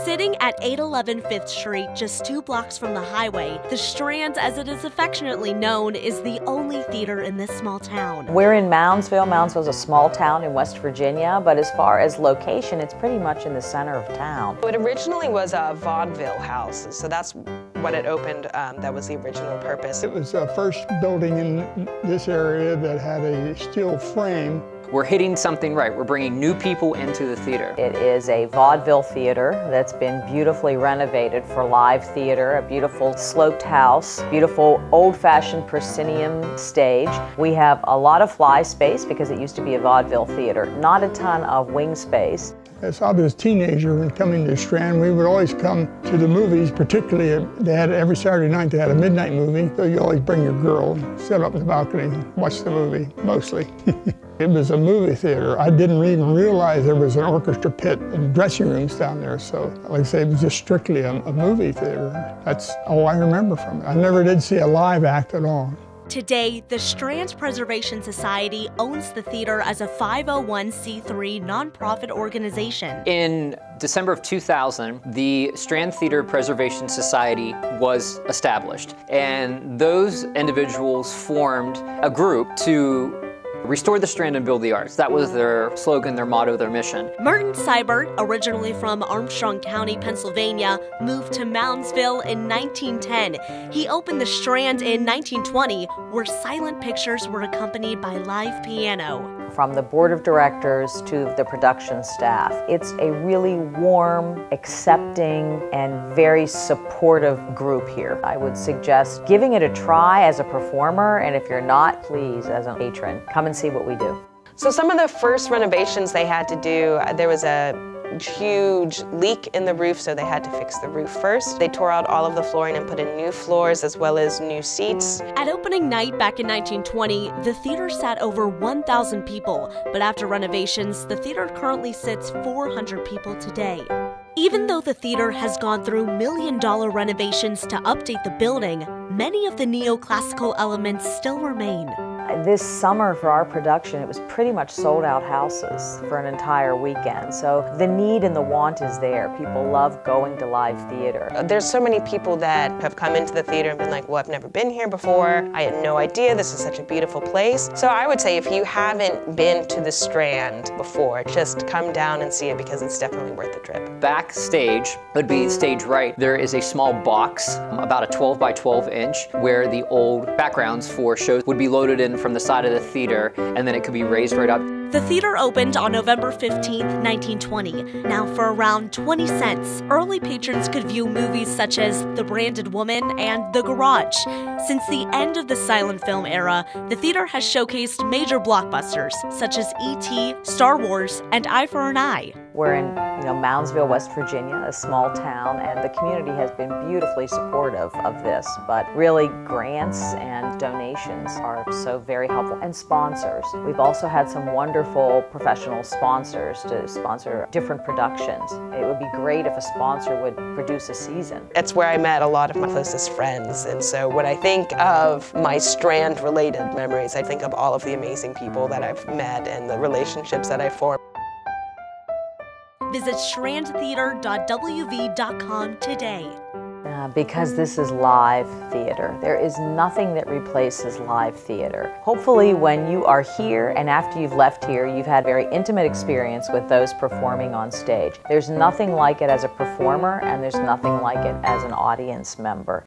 Sitting at 811 5th Street, just 2 blocks from the highway, the Strand, as it is affectionately known, is the only theater in this small town. We're in Moundsville. Moundsville is a small town in West Virginia, but as far as location, it's pretty much in the center of town. It originally was a vaudeville house, so that's what it opened. That was the original purpose. It was the first building in this area that had a steel frame. We're hitting something right. We're bringing new people into the theater. It is a vaudeville theater that's been beautifully renovated for live theater, a beautiful sloped house, beautiful old-fashioned proscenium stage. We have a lot of fly space because it used to be a vaudeville theater, not a ton of wing space. As I was a teenager and coming to Strand, we would always come to the movies, particularly they had every Saturday night they had a midnight movie, so you always bring your girl, sit up in the balcony, watch the movie, mostly. It was a movie theater. I didn't even realize there was an orchestra pit and dressing rooms down there, so like I say, it was just strictly a movie theater. That's all I remember from it. I never did see a live act at all. Today, the Strand Preservation Society owns the theater as a 501c3 nonprofit organization. In December of 2000, the Strand Theater Preservation Society was established, and those individuals formed a group to restore the Strand and build the arts. That was their slogan, their motto, their mission. Merton Seibert, originally from Armstrong County, Pennsylvania, moved to Moundsville in 1910. He opened the Strand in 1920, where silent pictures were accompanied by live piano. From the board of directors to the production staff, it's a really warm, accepting, and very supportive group here. I would suggest giving it a try as a performer, and if you're not, please, as a patron, come and see what we do. So some of the first renovations they had to do, there was a huge leak in the roof, so they had to fix the roof first. They tore out all of the flooring and put in new floors as well as new seats. At opening night back in 1920, the theater sat over 1,000 people, but after renovations, the theater currently sits 400 people today. Even though the theater has gone through million-dollar renovations to update the building, many of the neoclassical elements still remain. This summer for our production, it was pretty much sold out houses for an entire weekend. So the need and the want is there. People love going to live theater. There's so many people that have come into the theater and been like, well, I've never been here before. I had no idea this is such a beautiful place. So I would say if you haven't been to the Strand before, just come down and see it because it's definitely worth the trip. Backstage would be stage right. There is a small box, about a 12 by 12 inch, where the old backgrounds for shows would be loaded in from the side of the theater, and then it could be raised right up. The theater opened on November 15, 1920. Now for around 20 cents, early patrons could view movies such as The Branded Woman and The Garage. Since the end of the silent film era, the theater has showcased major blockbusters such as E.T., Star Wars, and Eye for an Eye. We're in Moundsville, West Virginia, a small town, and the community has been beautifully supportive of this. But really, grants and donations are so very helpful, and sponsors. We've also had some wonderful professional sponsors to sponsor different productions. It would be great if a sponsor would produce a season. It's where I met a lot of my closest friends, and so when I think of my Strand-related memories, I think of all of the amazing people that I've met and the relationships that I've formed. Visit strandtheater.wv.com today. Because this is live theater. There is nothing that replaces live theater. Hopefully when you are here and after you've left here, you've had very intimate experience with those performing on stage. There's nothing like it as a performer, and there's nothing like it as an audience member.